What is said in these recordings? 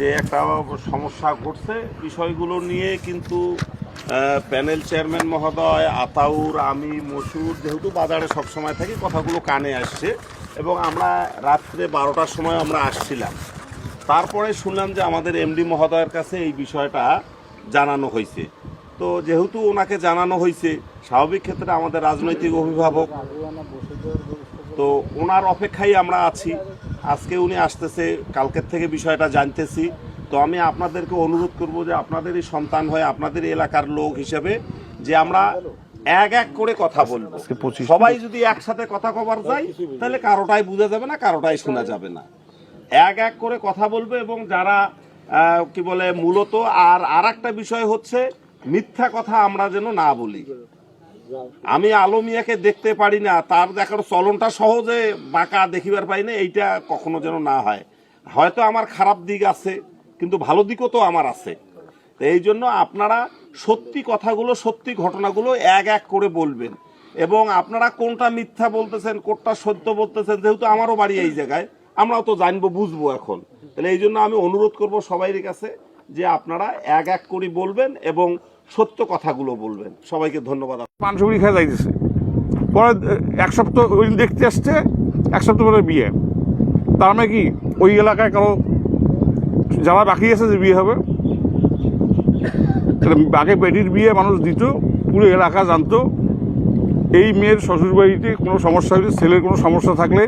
যে একটা সমস্যা ঘটছে, বিষয়গুলো নিয়ে কিন্তু প্যানেল চেয়ারম্যান মহোদয়, আতাউর, আমি, মসুর যেহেতু বাজারে সবসময় থাকি, কথাগুলো কানে আসছে এবং আমরা রাত্রে 12টার সময় আমরা আসছিলাম। তারপরে শুনলাম যে আমাদের এমডি মহোদয়ের কাছে এই বিষয়টা জানানো হয়েছে। তো যেহেতু ওনাকে জানানো হয়েছে, স্বাভাবিক ক্ষেত্রে আমাদের রাজনৈতিক অভিভাবক, তো ওনার অপেক্ষায় আমরা আছি। আজকে উনি আসতেছে, কালকের থেকে বিষয়টা জানতেছি। তো আমি আপনাদেরকে অনুরোধ করব যে আপনাদেরই সন্তান হয়ে, আপনাদের এলাকার লোক হিসেবে, যে আমরা এক এক করে কথা বলবো। সবাই যদি একসাথে কথা কবার যায় তাহলে কারোটাই বোঝা যাবে না, কারোটাই শোনা যাবে না। এক এক করে কথা বলবো এবং যারা কি বলে মূলত আর একটা বিষয় হচ্ছে মিথ্যা কথা আমরা যেন না বলি। আমি আলমিয়াকে দেখতে পারি না, তার দেখার চলনটা সহজে বাঁকা দেখিবার পাই না, এইটা কখনো যেন না হয়। হয়তো আমার খারাপ দিক আছে, কিন্তু ভালো দিকও তো আমার আছে। তো এই জন্য আপনারা সত্যি কথাগুলো, সত্যি ঘটনাগুলো এক এক করে বলবেন এবং আপনারা কোনটা মিথ্যা বলতেছেন, কোনটা সত্য বলতেছেন, যেহেতু আমারও বাড়ি এই জায়গায়, আমরাও তো জানবো, বুঝবো এখন। তাহলে এই জন্য আমি অনুরোধ করব সবাইয়ের কাছে যে আপনারা এক এক করে বলবেন এবং সত্য কথাগুলো বলবেন। সবাইকে ধন্যবাদ। পান সুপারি খেয়ে যাইতেছে, পরে এক সপ্তাহ ওই দিন দেখতে আসছে, এক সপ্তাহ পরে বিয়ে। তার মানে কি ওই এলাকায় কারো যারা বাকি আছে যে বিয়ে হবে, আগে বেটির বিয়ে মানুষ দিত, পুরো এলাকা জানতো। এই মেয়ের শ্বশুরবাড়িতে কোনো সমস্যা হলে, ছেলের কোনো সমস্যা থাকলে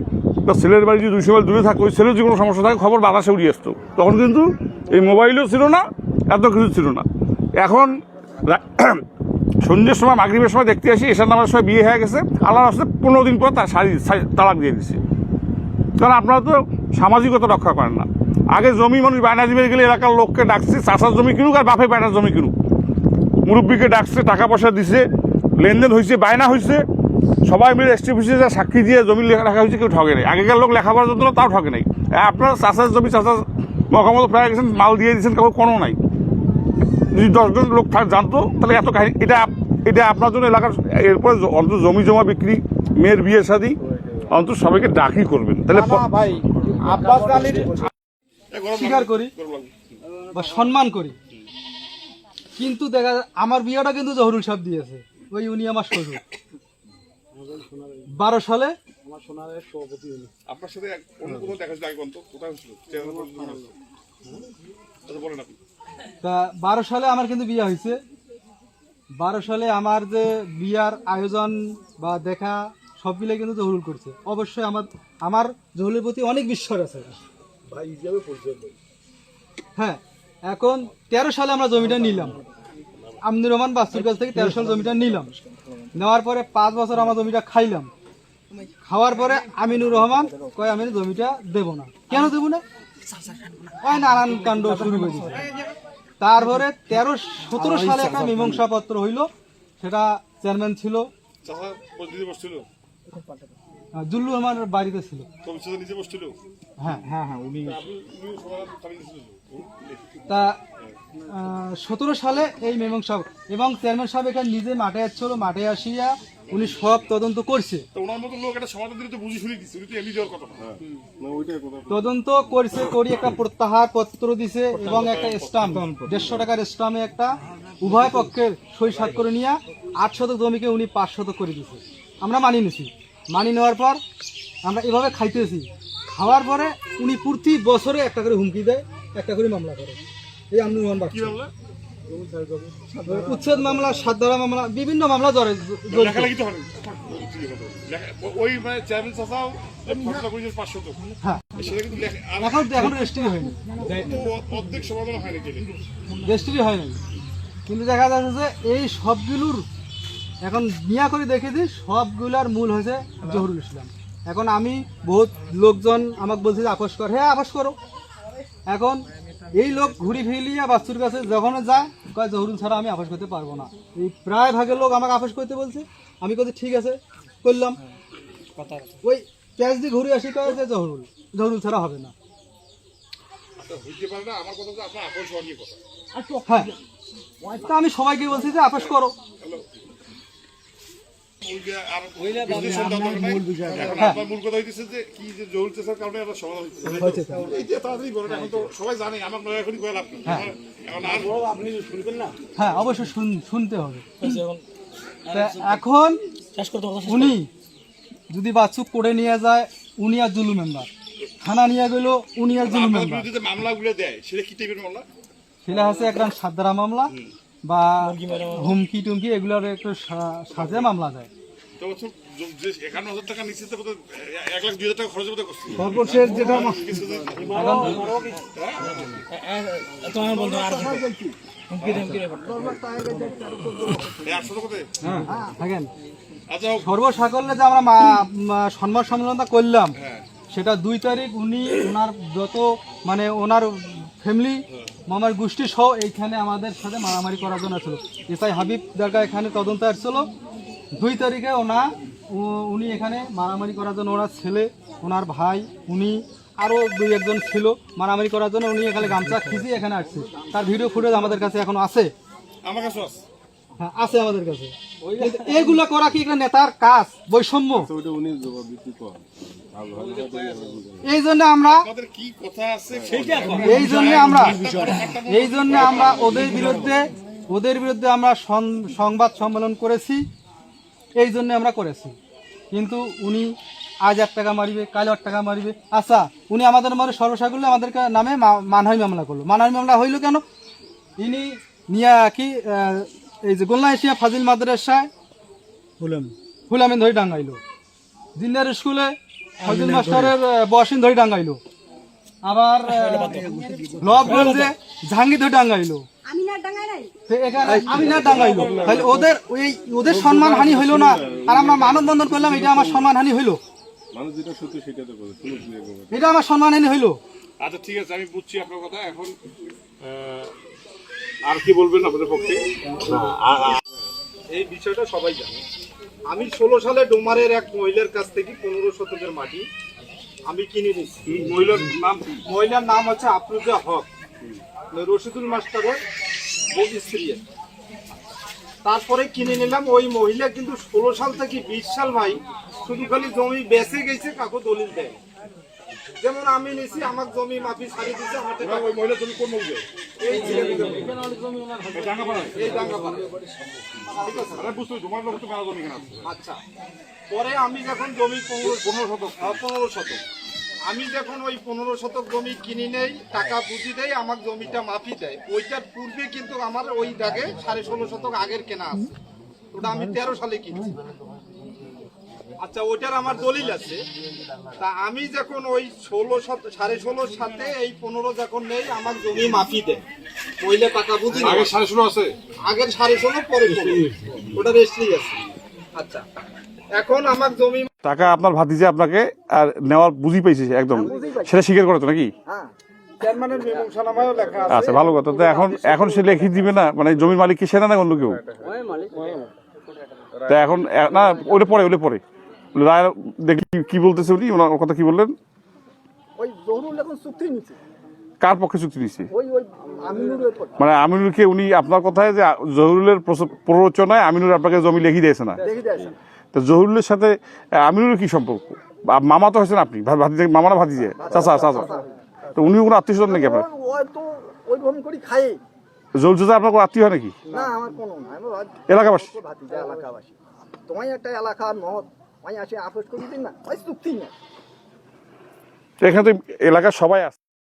বা ছেলের বাড়ি যদি 200 মাইল দূরে থাকে, ওই ছেলের যে কোনো সমস্যা থাকে খবর বাতাসে উড়িয়ে আসতো। তখন কিন্তু এই মোবাইলও ছিল না, এত কিছু ছিল না। এখন সন্ধ্যের সময়, মাগরিবের সময় দেখতে আসি, এসার নামার সময় বিয়ে হয়ে গেছে, আল্লাহ আসতে 15 দিন পর তার তালাক দিয়ে দিচ্ছে। কারণ আপনারা তো সামাজিকতা রক্ষা করেন না। আগে জমি মানুষ বায়না দিবে গেলে এলাকার লোককে ডাকছে, চাষার জমি কিনুক আর বাপে বায়নার জমি কিনুক, মুরব্বীকে ডাকছে, টাকা পয়সা দিছে, লেনদেন হয়েছে, বায়না হয়েছে, সবাই মিলে এসটি অফিসে যা সাক্ষী দিয়ে জমি লেখা হয়েছে, কেউ ঠকে নেই। আগেকার লোক লেখাপড়ার জন্য তাও ঠকে নেই। আপনার চাষার জমি, চাষার মকামত প্রায় গেছেন, মাল দিয়ে দিয়েছেন, কাউকে কোনো নাই। যদি 10 জন লোক জানতো তাহলে এত কাহিনী। এটা আপনার জন্য এলাকার, এরপরে অন্তত জমি জমা বিক্রি, মেয়ের বিয়ে শাদী অন্তত সবাইকে ডাকি করবেন। তাহলে ভাই আব্বাস আলীর স্বীকার করি বা সম্মান করি, কিন্তু দেখা আমার বিয়েটা কিন্তু জহুরুল সাহেব দিয়েছে, ওই উনি আমার শ্বশুর। 12 সালে আপনার সাথে অন্য কোনো দেখা যায় কোথায় হচ্ছিল? বলেন আপনি। তা 12 সালে আমার কিন্তু বিয়ে হয়েছে। 12 সালে আমার যে বিয়ার আয়োজন বা দেখা সব মিলে কিন্তু জহুরুল করছে। অবশ্যই আমার জহুরুলের প্রতি অনেক বিশ্বাস আছে। হ্যাঁ, এখন 13 সালে আমরা জমিটা নিলাম, আমিনুর রহমান বাস্তুর কাছ থেকে 13 সালে জমিটা নিলাম। নেওয়ার পরে 5 বছর আমার জমিটা খাইলাম। খাওয়ার পরে আমিনুর রহমান কয় আমি জমিটা দেব না। কেন দেব না? ওই নানান কাণ্ড শুরু করে দিচ্ছে। তারপরে 13-17 সালে একটা মীমাংসা পত্র হইল, সেটা চেয়ারম্যান ছিল জুল্লু আমার বাড়িতে ছিল। হ্যাঁ হ্যাঁ হ্যাঁ, উনি। তা 17 সালে এই মীমাংসা, এবং চেয়ারম্যান সাহেব এখানে নিজে মাঠে আসছিল, মাঠে আসিয়া উনি সব তদন্ত করছে। তদন্ত করছে, করি একটা প্রত্যাহার পত্র দিছে এবং একটা স্টাম্প, 150 টাকার স্টাম্পে একটা উভয় পক্ষের সই স্বাক্ষর নিয়ে 8 শতক জমিকে উনি 5 শতক করে দিছে। আমরা মানি নিছি। মানি নেওয়ার পর আমরা এভাবে খাইতেছি। খাওয়ার পরে উনি প্রতি বছরে একটা করে হুমকি দেয়, একটা করে মামলা করে। এই আমিনুর রহমান বাচ্চু উচ্ছেদ মামলা, সাতধারা মামলা, বিভিন্ন মামলা ধরে। এখন রেজিস্ট্রি হয়নি, রেজিস্ট্রি হয়নি। কিন্তু দেখা যাচ্ছে যে এই সবগুলোর এখন মিয়া করে দেখেছি, সবগুলার মূল হয়েছে জহুরুল ইসলাম। এখন আমি বহুত লোকজন আমাকে বলছে যে আপোষ কর, হ্যাঁ আপোষ করো। এখন এই লোক ঘুরি ফিরিয়া বাস্তুর কাছে যখন যায়, কয় জহুরুল ছাড়া আমি আপোষ করতে পারবো না। এই প্রায় ভাগের লোক আমাকে আপোষ করতে বলছে। আমি বলছি ঠিক আছে, করলাম। ওই ক্যাশ দিয়ে ঘুরে আসি, কয় যে জহুরুল ছাড়া হবে না। হ্যাঁ, তা আমি সবাইকে বলছি যে আপোষ করো। মূল কথা হইতেছে যে কি যে জরুরি চাষের কারণে একটা সমাধান হইতেছে এই যে তাড়াতাড়ি বলেন, এখন তো সবাই জানে, আমার নয় এখনই কয়ে লাভ নেই। এখন আর আপনি শুনবেন না? হ্যাঁ, অবশ্যই শুনতে হবে। তা এখন উনি যদি বাচ্চুক করে নিয়ে যায়, উনি আর জুলু মেম্বার, থানা নিয়ে গেল, উনি আর জুলু আপনার মেম্বার। বিরুদ্ধে যে মামলাগুলো দেয় সেটা কি টাইপের মামলা? সেটা হচ্ছে একটা সাদ্দারা মামলা বা হুমকি টুমকি এগুলোর একটু সাজে মামলা দেয়। তো বছর যে 51,000 টাকা নিচ্ছে তো 1,02,000 টাকা খরচের মতো করছে। সর্বশেষ যেটা থাকেন আচ্ছা, সর্বসাকল্যে যে আমরা সম্মান সম্মেলনটা করলাম, সেটা 2 তারিখ উনি ওনার যত মানে ওনার ফ্যামিলি মামার গোষ্ঠী সহ এইখানে আমাদের সাথে মারামারি করার জন্য ছিল। এসআই হাবিব দরকার এখানে তদন্ত আসছিল। 2 তারিখে উনি এখানে মারামারি করার জন্য, ওনার ছেলে, ওনার ভাই, উনি আরও 2-1 ছিল মারামারি করার জন্য। উনি এখানে গামছা খিঁচে এখানে আসছে। তার ভিডিও ফুটেজ আমাদের কাছে এখন আছে। আমার কাছে আছে। হ্যাঁ, আছে আমাদের কাছে। কিন্তু এগুলো করা কি একটা নেতার কাজ? বৈষম্য। এই জন্য আমরা আমাদের কি কথা আছে এই জন্য আমরা ওদের বিরুদ্ধে আমরা সংবাদ সম্মেলন করেছি। এই জন্য আমরা করেছি। কিন্তু উনি আজ 1 টাকা মারিবে, কাল 8 টাকা মারিবে। আচ্ছা, উনি আমাদের সর্বসাকুল্যে আমাদের নামে মানহানি মামলা করলো। মানহানি মামলা হইল কেন? ইনি নিয়া কি এই যে গোলনা এশিয়া ফাজিল মাদ্রাসায় হুলামিন ধরে ডাঙ্গাইলো, জিন্নার স্কুলে ফাজিল মাস্টারের বসিন ধরে ডাঙ্গাইলো, আবার লবগঞ্জে জাহাঙ্গীর ধরে ডাঙ্গাইলো, এখানে আমিনার ডাঙ্গাইলো। তাহলে ওদের সম্মান হানি হইলো না, আর আমরা মানববন্ধন করলাম, এটা আমার সম্মান হানি হইলো? এটা আমার সম্মান হানি হইলো? আচ্ছা, ঠিক আছে, আমি বুঝছি আপনার কথা। এখন আর কি বলবেন আপনাদের পক্ষে? এই বিষয়টা সবাই জানে। আমি 16 সালে ডোমারের এক মহিলার কাছ থেকে 15 শতকের মাটি আমি কিনে নিচ্ছি। মহিলার নাম কি? মহিলার নাম হচ্ছে আফরোজা হক, রশিদুল মাস্টারের বউ স্ত্রী। তারপরে কিনে নিলাম। ওই মহিলা কিন্তু 16 সাল থেকে 20 সাল ভাই শুধু খালি জমি বেচে গেছে, কাকু দলিল দেয়। যেমন আমি নিছি, আমার জমি মাফি ছাড়ি দিচ্ছে, আমার টাকা। ওই মহিলা তুমি কোন মহিলা? এই ডাঙ্গাপাড়ায়? এই ডাঙ্গাপাড়া। ঠিক আছে, আরে বুঝতে তোমার লোক তো মেলা জমি কেনা আছে। আচ্ছা। পরে আমি যখন জমি 15 শতক, আমি যখন ওই 15 শতক জমি কিনে নেই, টাকা বুঝি দেয়, আমার জমিটা মাফি দেয়। ওইটার পূর্বে কিন্তু আমার ওই দাগে 16.5 শতক আগের কেনা আছে, ওটা আমি 13 সালে কিনছি। আচ্ছা, ওইটার আমার দলিল আছে। তা আমি যখন ওই 16.5 সাথে এই 15 যখন নেই, আমার জমি মাফি দেয়। মহিলা টাকা বুঝি আগে 16.5 আছে? আগের 16.5 পরে 15, ওটা রেজিস্ট্রি আছে। আচ্ছা, এখন আমার জমি টাকা আপনার ভাতিজা আপনাকে আর নেওয়ার বুঝি পাইছে একদম, সেটা স্বীকার করে তো নাকি? চেয়ারম্যানের মীমাংসানামায়ও লেখা আছে। আচ্ছা, ভালো কথা। তো এখন সে লিখে দিবে না, মানে জমির মালিক কি সেটা না অন্য কেউ? তা এখন না, ওলে পরে রায় দেখি কি বলতেছে উনি, ওনার কথা কি বললেন? ওই জহুরুল এখন চুক্তি নিচ্ছে। কার পক্ষে চুক্তি দিচ্ছে? ওই আমিনুরের পক্ষে। মানে আমিনুরকে উনি আপনার কথায় যে জহুরুলের প্ররোচনায় আমিনুর আপনাকে জমি লিখে দিয়েছে না? দেখি যাচ্ছে। তো জহুরুলের সাথে আমিনুরের কি সম্পর্ক? মামা তো হয়েছেন আপনি, মামা না ভাতিজে? চাচা। তো উনিও কোনো আত্মীয় স্বজন নাকি আপনার? ওই তো ওইরকম করে খাই। জহুর চাচা আপনার কোনো আত্মীয় হয় নাকি? না, আমার কোনো না, এলাকাবাসী? ভাতিজা এলাকাবাসী। তোমায় একটা এলাকার মহৎ আমি আসে আপোষ করে দিন না, ওই চুক্তি না। এখানে তো এলাকার সবাই আছে।